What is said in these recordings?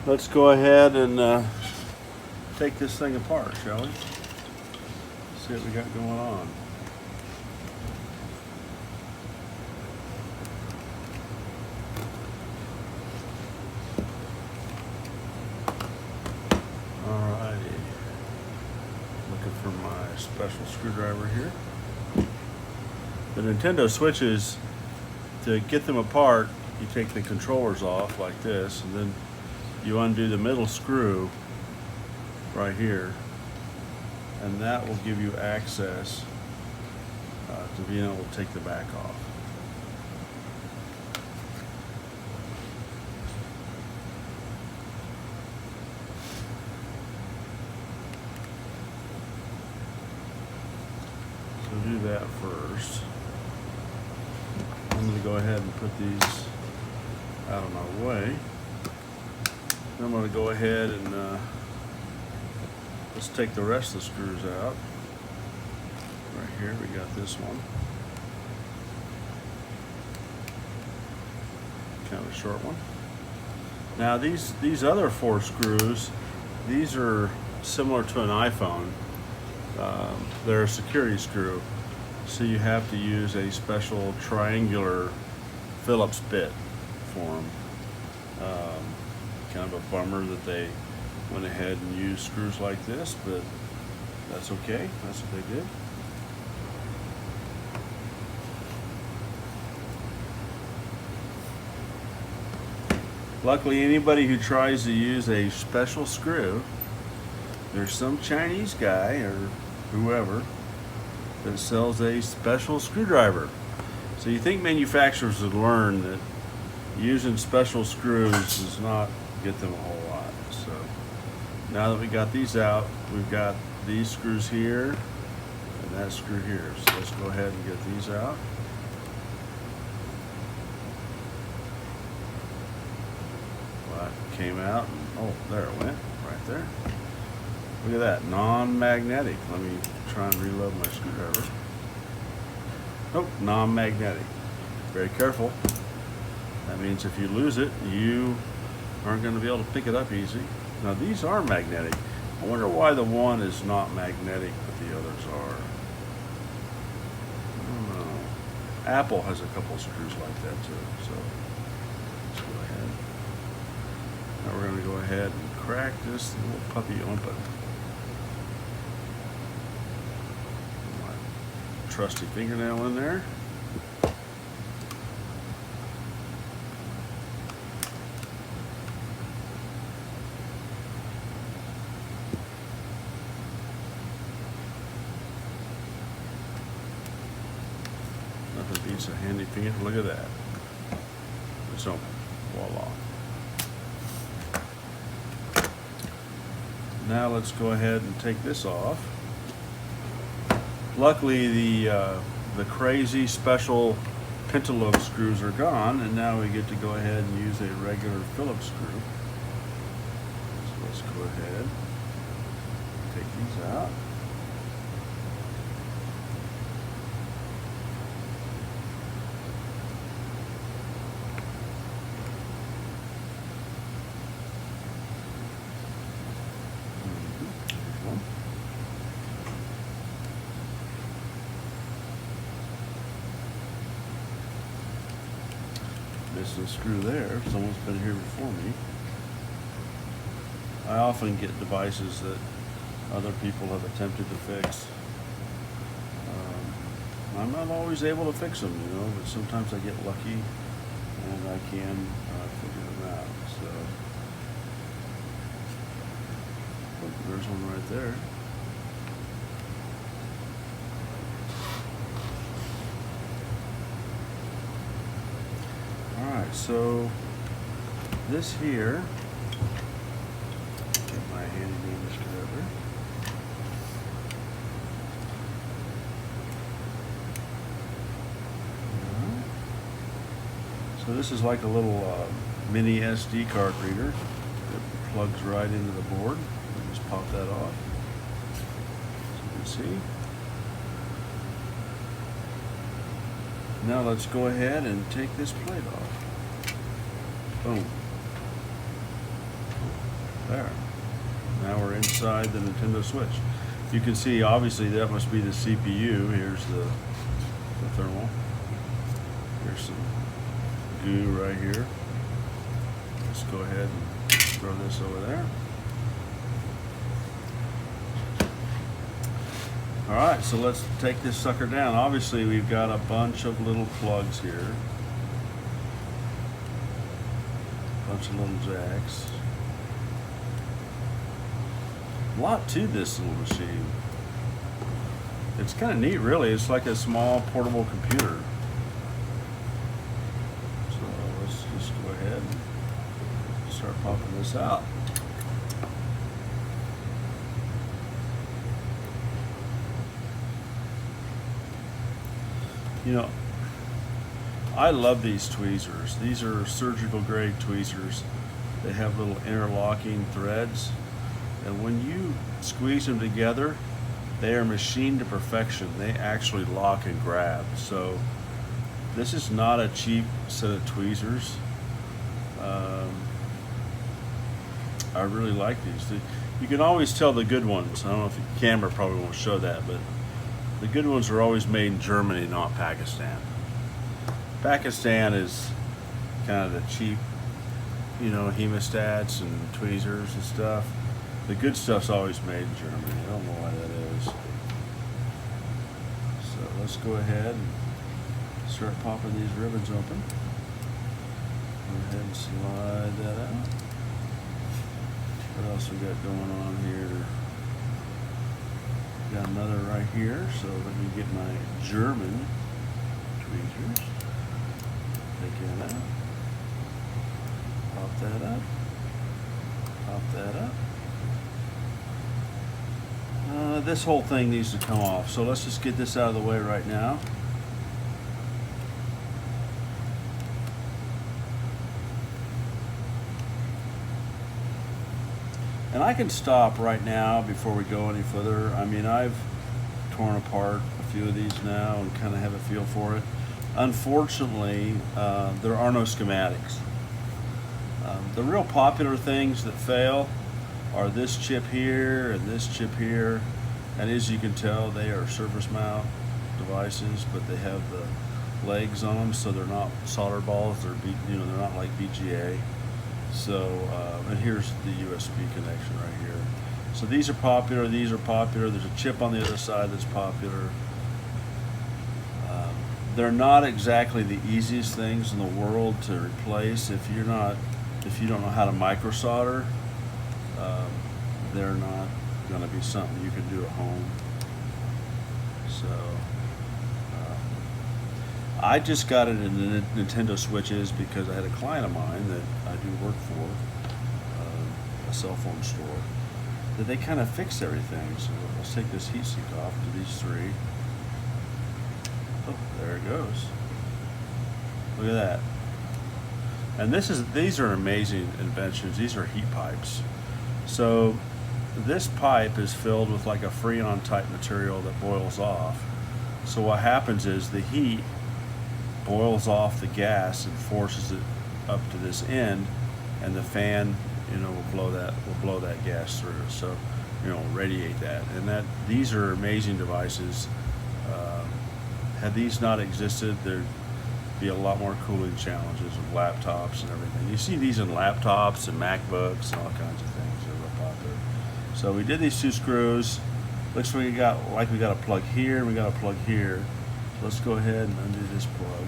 Let's go ahead and take this thing apart, shall we? See what we got going on. Alrighty. Looking for my special screwdriver here. The Nintendo Switches, to get them apart, you take the controllers off like this, and then you undo the middle screw right here, and that will give you access to being able to take the back off. So do that first. I'm going to go ahead and put these out of my way. Then I'm going to go ahead and let's take the rest of the screws out. Right here, we got this one. Kind of a short one. Now these other 4 screws, these are similar to an iPhone. They're a security screw, so you have to use a special triangular Phillips bit for them. Kind of a bummer that they went ahead and used screws like this, but that's okay. That's what they did. Luckily, anybody who tries to use a special screw, there's some Chinese guy or whoever that sells a special screwdriver. So you think manufacturers would learn that using special screws does not get them a whole lot. So now that we got these out, we've got these screws here and that screw here. So let's go ahead and get these out. Well, that came out, and, oh, there it went, right there. Look at that, non-magnetic. Let me try and reload my screwdriver. Nope, non-magnetic. Very careful. That means if you lose it, you aren't going to be able to pick it up easy. Now these are magnetic. I wonder why the one is not magnetic, but the others are. I don't know. Apple has a couple of screws like that too. So let's go ahead. Now we're going to go ahead and crack this little puppy open. Trusty fingernail in there. Nothing beats a handy finger. Look at that. It's open. Voila. Now let's go ahead and take this off. Luckily, the crazy special pentalobe screws are gone, and now we get to go ahead and use a regular Phillips screw. So let's go ahead and take these out. Here's one. Missing a screw there. Someone's been here before me. I often get devices that other people have attempted to fix. I'm not always able to fix them, you know, but sometimes I get lucky and I can figure them out. So, oh, there's one right there. Alright, so this here, get my handy dandy screwdriver. So this is like a little mini SD card reader that plugs right into the board. We just pop that off, as you can see. Now let's go ahead and take this plate off. Boom. There. Now we're inside the Nintendo Switch. You can see, obviously, that must be the CPU. Here's the thermal. Here's some goo right here. Let's go ahead and throw this over there. All right, so let's take this sucker down. Obviously, we've got a bunch of little plugs here. A bunch of little jacks. A lot to this little machine. It's kind of neat, really. It's like a small portable computer. So let's just go ahead and start popping this out. You know, I love these tweezers. These are surgical grade tweezers. They have little interlocking threads, and when you squeeze them together, they are machined to perfection. They actually lock and grab. So this is not a cheap set of tweezers. I really like these. You can always tell the good ones. I don't know if the camera probably won't show that, but the good ones are always made in Germany, not Pakistan. Pakistan is kind of the cheap, you know, hemostats and tweezers and stuff. The good stuff's always made in Germany. I don't know why that is. So let's go ahead and start popping these ribbons open. Go ahead and slide that out. What else we got going on here? Got another right here, so let me get my German tweezers. Take that out. Pop that up. Pop that up. This whole thing needs to come off, so let's just get this out of the way right now. And I can stop right now before we go any further. I mean, I've torn apart a few of these now and kind of have a feel for it. Unfortunately, there are no schematics. The real popular things that fail are this chip here and this chip here. And as you can tell, they are surface mount devices, but they have the legs on them, so they're not solder balls. They're they're not like BGA. So, and here's the USB connection right here. So these are popular, these are popular. There's a chip on the other side that's popular. They're not exactly the easiest things in the world to replace if you don't know how to micro solder. They're not going to be something you can do at home. So, I just got it in the Nintendo Switches because I had a client of mine that I do work for, a cell phone store, that they kind of fix everything. So let's take this heatsink off to these three. Oh, there it goes. Look at that. And these are amazing inventions. These are heat pipes. So this pipe is filled with like a Freon type material that boils off. So what happens is the heat boils off the gas and forces it up to this end, and the fan, will blow that gas through. So, radiate that. And these are amazing devices. Had these not existed, there'd be a lot more cooling challenges with laptops and everything. You see these in laptops and MacBooks and all kinds of things. They're real popular. So we did these two screws. Looks like we got a plug here, we got a plug here. So let's go ahead and undo this plug.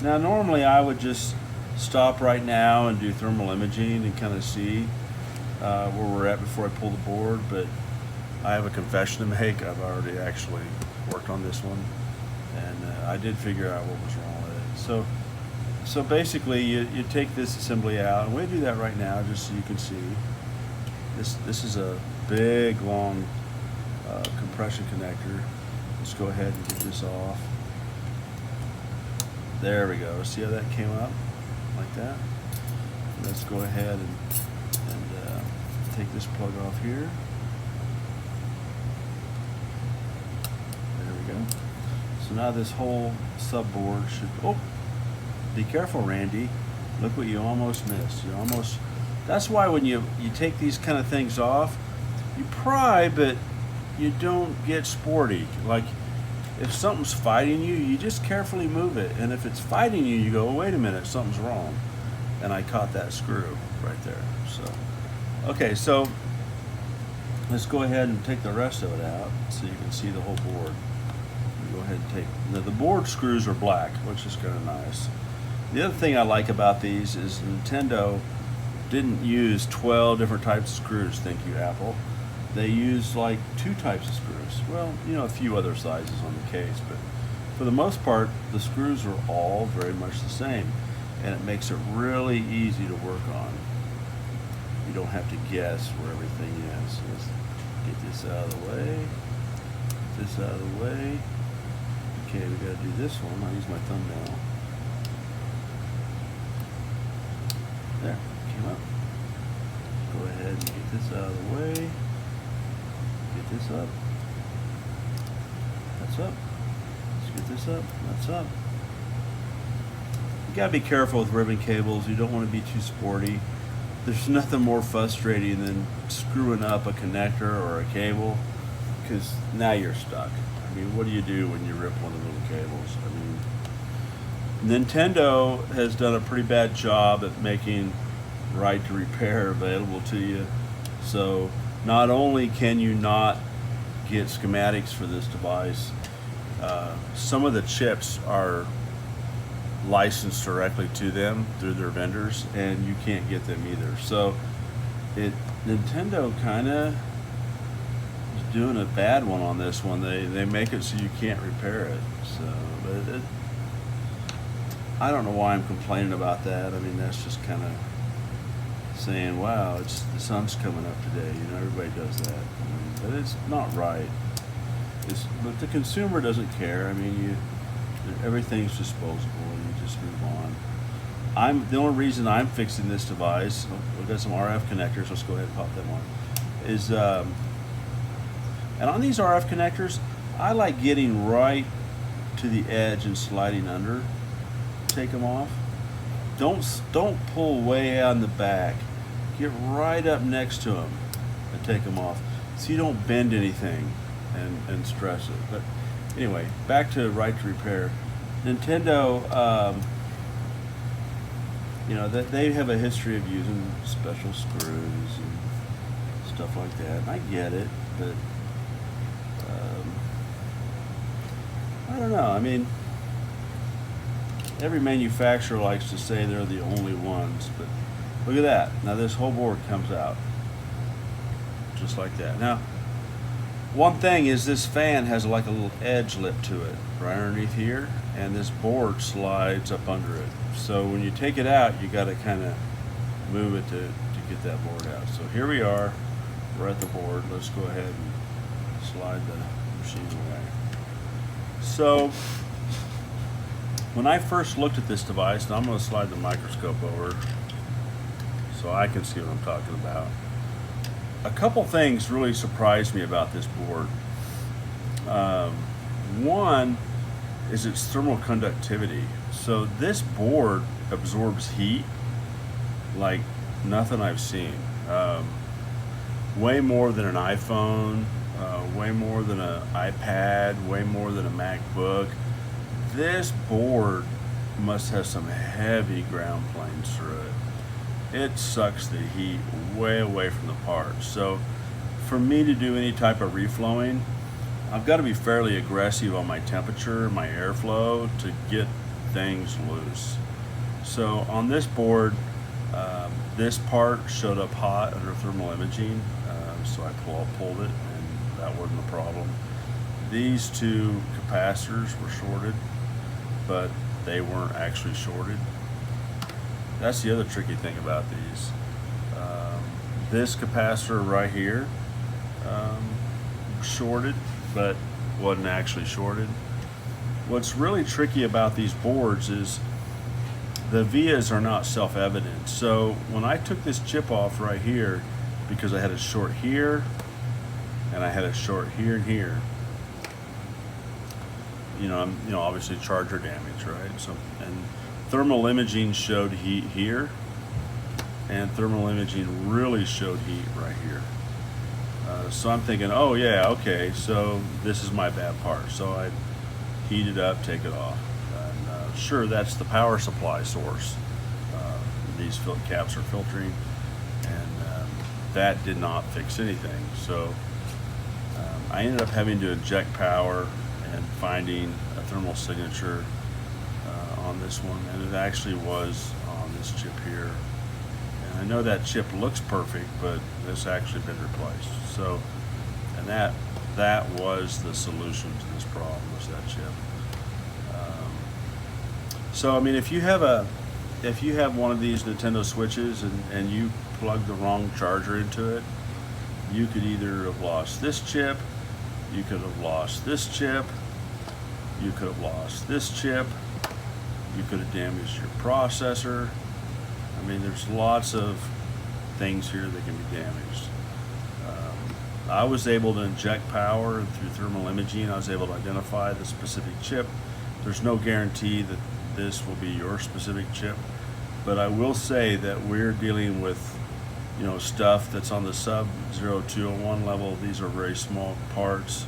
Now normally I would just stop right now and do thermal imaging and kind of see where we're at before I pull the board, but I have a confession to make. I've already actually worked on this one, and I did figure out what was wrong with it. So basically you take this assembly out, and we'll do that right now just so you can see. This is a big long compression connector. Let's go ahead and get this off. There we go. See how that came up like that? Let's go ahead and take this plug off here. There we go. So now this whole subboard should, oh, be careful, Randy. Look what you almost missed. You almost. That's why when you take these kind of things off, you pry, but you don't get sporty. Like if something's fighting you, you just carefully move it. And if it's fighting you, you go, oh, wait a minute, something's wrong. And I caught that screw right there. So, okay, so let's go ahead and take the rest of it out so you can see the whole board. Go ahead and take, now the board screws are black, which is kind of nice. The other thing I like about these is Nintendo didn't use 12 different types of screws, thank you Apple. They used like 2 types of screws. Well, you know, a few other sizes on the case, but for the most part, the screws are all very much the same, and it makes it really easy to work on. You don't have to guess where everything is. Let's get this out of the way. Get this out of the way. Okay, we gotta do this one. I'll use my thumbnail. There, came up. Go ahead and get this out of the way. Get this up. That's up. Let's get this up. That's up. You gotta be careful with ribbon cables. You don't want to be too sporty. There's nothing more frustrating than screwing up a connector or a cable, because now you're stuck. I mean, what do you do when you rip one of the little cables? I mean, Nintendo has done a pretty bad job at making right to repair available to you. So not only can you not get schematics for this device, some of the chips are licensed directly to them through their vendors, and you can't get them either. So Nintendo kind of doing a bad one on this one. They make it so you can't repair it. So, but I don't know why I'm complaining about that. I mean, that's just kind of saying, wow, it's the sun's coming up today. You know, everybody does that. I mean, but it's not right. But the consumer doesn't care. I mean, everything's disposable. You just move on. The only reason I'm fixing this device, we've got some RF connectors. Let's go ahead and pop them on. Is and on these RF connectors, I like getting right to the edge and sliding under. Take them off. Don't pull way out in the back. Get right up next to them and take them off, so you don't bend anything and stress it. But anyway, back to right to repair. Nintendo, you know, that they have a history of using special screws and stuff like that. And I get it, but I don't know. I mean, every manufacturer likes to say they're the only ones, but look at that. Now this whole board comes out just like that. Now, one thing is this fan has like a little edge lip to it right underneath here, and this board slides up under it. So when you take it out, you got to kind of move it to get that board out. So here we are, we're at the board. Let's go ahead and slide the machine away. So when I first looked at this device, and I'm going to slide the microscope over so I can see what I'm talking about. A couple things really surprised me about this board. One is its thermal conductivity. So this board absorbs heat like nothing I've seen. Way more than an iPhone, way more than an iPad, way more than a MacBook. This board must have some heavy ground planes through it. It sucks the heat way away from the parts. So for me to do any type of reflowing, I've got to be fairly aggressive on my temperature, my airflow to get things loose. So on this board, this part showed up hot under thermal imaging, so I pulled it, and that wasn't a problem. These two capacitors were shorted, but they weren't actually shorted. That's the other tricky thing about these. This capacitor right here shorted, but wasn't actually shorted. What's really tricky about these boards is the vias are not self-evident. So when I took this chip off right here, because I had a short here and I had a short here and here, you know, obviously charger damage, right? So, and thermal imaging showed heat here, and thermal imaging really showed heat right here. So I'm thinking, oh yeah, okay, so this is my bad part. So I heat it up, take it off. And sure, that's the power supply source. These caps are filtering, and that did not fix anything. So I ended up having to inject power and finding a thermal signature on this one, and it actually was on this chip here. And I know that chip looks perfect, but this actually been replaced. So, and that was the solution to this problem, was that chip. So I mean, if you have one of these Nintendo Switches and you plug the wrong charger into it, you could either have lost this chip, you could have lost this chip, you could have lost this chip, you could have damaged your processor. I mean, there's lots of things here that can be damaged. I was able to inject power through thermal imaging. I was able to identify the specific chip. There's no guarantee that this will be your specific chip, but I will say that we're dealing with, you know, stuff that's on the sub 0201 level. These are very small parts.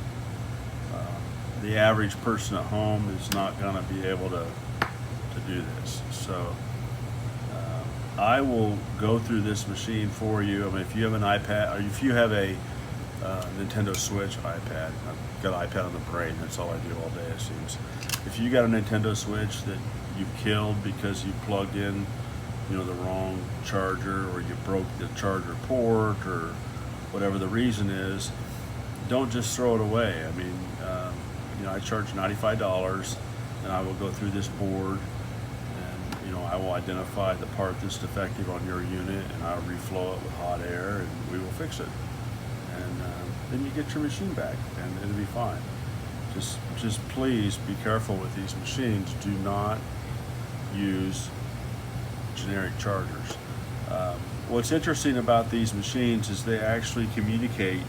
The average person at home is not going to be able to do this. So I will go through this machine for you. I mean, if you have an iPad, or if you have a Nintendo Switch, iPad, I've got an iPad on the brain, that's all I do all day, it seems. If you got a Nintendo Switch that you killed because you plugged in, you know, the wrong charger, or you broke the charger port, or whatever the reason is, don't just throw it away. I mean, you know, I charge $95, and I will go through this board, and, you know, I will identify the part that's defective on your unit, and I'll reflow it with hot air, and we will fix it. And then you get your machine back, and it'll be fine. Just please be careful with these machines. Do not use generic chargers. What's interesting about these machines is they actually communicate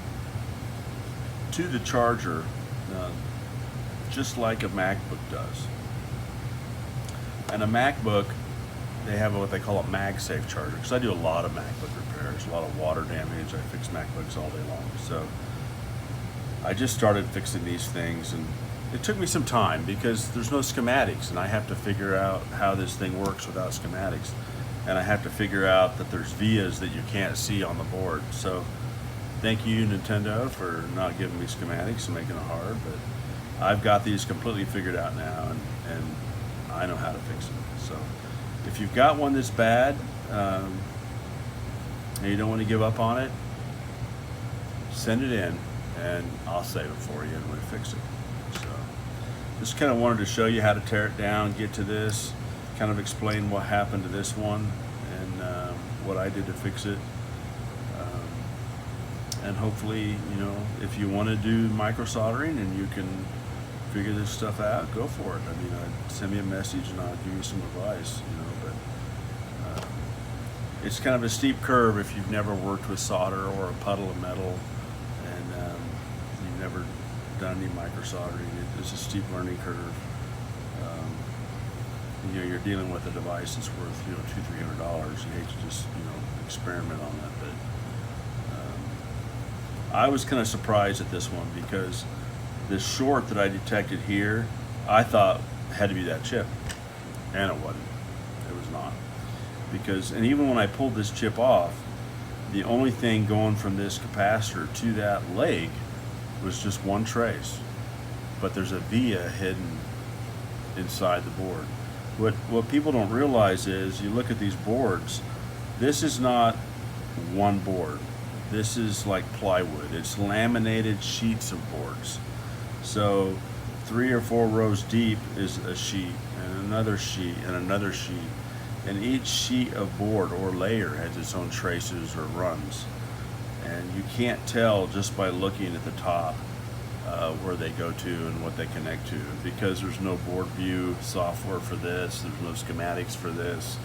to the charger just like a MacBook does. And a MacBook, they have what they call a MagSafe charger, because I do a lot of MacBook repairs, a lot of water damage. I fix MacBooks all day long. So I just started fixing these things, and it took me some time because there's no schematics, and I have to figure out how this thing works without schematics. And I have to figure out that there's vias that you can't see on the board. So thank you, Nintendo, for not giving me schematics and making it hard, but I've got these completely figured out now, and I know how to fix them. So if you've got one that's bad, and you don't want to give up on it, send it in, and I'll save it for you and we'll fix it. So just kind of wanted to show you how to tear it down, get to this, kind of explain what happened to this one, and what I did to fix it. And hopefully, you know, if you want to do micro soldering and you can figure this stuff out, go for it. I mean, send me a message and I'll give you some advice, you know, but it's kind of a steep curve if you've never worked with solder or a puddle of metal, and you've never done any micro soldering. It's a steep learning curve. You know, you're dealing with a device that's worth, you know, $200-300. You hate to just, you know, experiment on that, but I was kind of surprised at this one because this short that I detected here, I thought had to be that chip, and it wasn't. It was not. Because, and even when I pulled this chip off, the only thing going from this capacitor to that leg was just one trace, but there's a via hidden inside the board. What people don't realize is, you look at these boards, this is not one board. This is like plywood. It's laminated sheets of boards. So 3 or 4 rows deep is a sheet, and another sheet, and another sheet. And each sheet of board or layer has its own traces or runs. And you can't tell just by looking at the top where they go to and what they connect to, because there's no board view software for this, there's no schematics for this.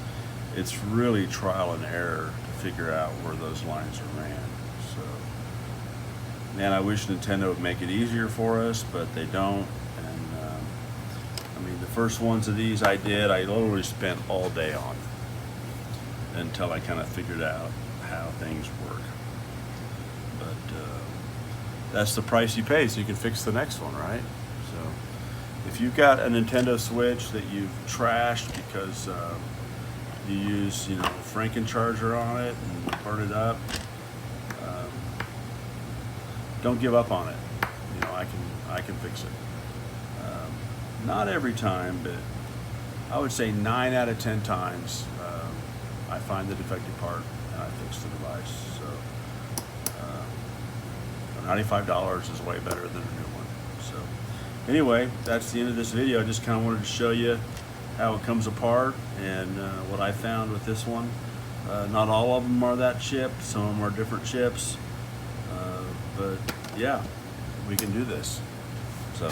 It's really trial and error to figure out where those lines are ran. So, man, I wish Nintendo would make it easier for us, but they don't. And I mean, the first ones of these I did, I literally spent all day on until I kind of figured out how things work. But that's the price you pay so you can fix the next one, right? So if you've got a Nintendo Switch that you've trashed because you use, Frankencharger on it and burn it up, don't give up on it. I can fix it. Not every time, but I would say 9 out of 10 times I find the defective part and I fix the device. So $95 is way better than a new one. So anyway, that's the end of this video. I just kind of wanted to show you how it comes apart and what I found with this one. Not all of them are that chip. Some of them are different chips. But yeah, we can do this. So